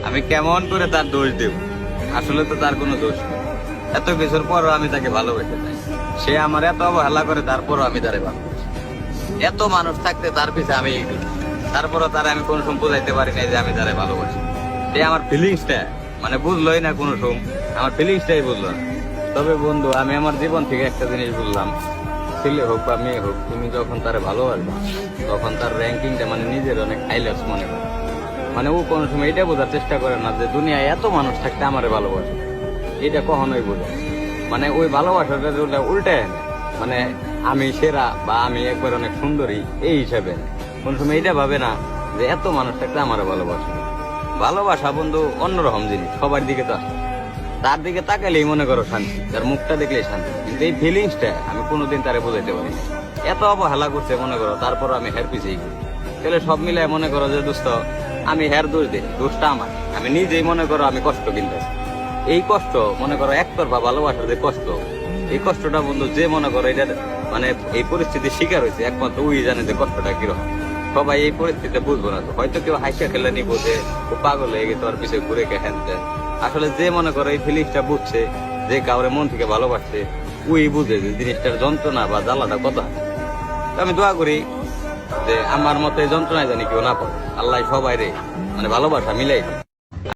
আমি কেমন করে তার দোষ দেব? আসলে তো তার কোনো দোষ নেই। এত কিছুর পরও আমি তাকে ভালোবেসে যাই। সে আমার এত অবহেলা করে, তারপরও আমি তারে ভালোবাসি। এত মানুষ থাকতে তার পিছে আমি এগিয়ে, তারপরও তারা আমি কোনো সময় বোঝাইতে পারি না যে আমি তারে ভালোবাসি। সে আমার ফিলিংসটা মানে বুঝলোই না কোনো সময়, আমার ফিলিংসটাই বুঝলো না। তবে বন্ধু, আমি আমার জীবন থেকে একটা জিনিস বুঝলাম, ছেলে হোক বা মেয়ে হোক, তুমি যখন তারে ভালোবাসবা তখন তার র্যাঙ্কিংটা মানে নিজের অনেক হাইলাইটস মনে করে। মানে ও কোনো সময় এটা বোঝার চেষ্টা করে না যে দুনিয়ায় এত মানুষ থাকতে আমারে ভালোবাসে, এটা কখনোই বোঝে না। মানে ওই ভালোবাসাটা উল্টায় না, মানে আমি সেরা বা আমি একবার অনেক সুন্দরী এই হিসাবে না। কোন সময় এটা ভাবে না যে এত মানুষ থাকতে আমারে ভালোবাসে। ভালোবাসা বন্ধু অন্যরকম জিনিস, সবার দিকে তো আসে। তার দিকে তাকালেই মনে করো শান্তি, তার মুখটা দেখলেই শান্তি, কিন্তু এই ফিলিংসটা আমি কোনোদিন তারে বোঝাইতে পারি না। এত অবহেলা করছে মনে করো, তারপর আমি হের পিছিয়ে করি। তাহলে সব মিলাই মনে করো যে দোস্ত, আমি হের দোষ দিই, দোষটা আমার। আমি নিজেই মনে করো আমি কষ্ট কিনতেছি। এই কষ্ট মনে করো একতরফা ভালোবাসার যে কষ্ট, এই কষ্টটা বন্ধু যে মনে করো এটা মানে এই পরিস্থিতির শিকার হয়েছে, একমাত্র ওই জানে যে কষ্টটা কিরকম। সবাই এই পরিস্থিতিতে বুঝবো না। তো হয়তো কেউ হাসিয়া খেলে নিবো যে ও পাগল হয়ে গেছে, ওর পিছিয়ে ঘুরে গেছেন। আসলে যে মনে করো এই ফিলিংসটা বুঝছে, যে কাউরে মন থেকে ভালোবাসছে, ওই বুঝে যে জিনিসটার যন্ত্রণা বা জ্বালাটা কত। তো আমি দোয়া করি যে আমার মতে যন্ত্রণায় জানি কেউ না পাবে, আল্লাহ সবাই রে মানে ভালোবাসা মিলাই।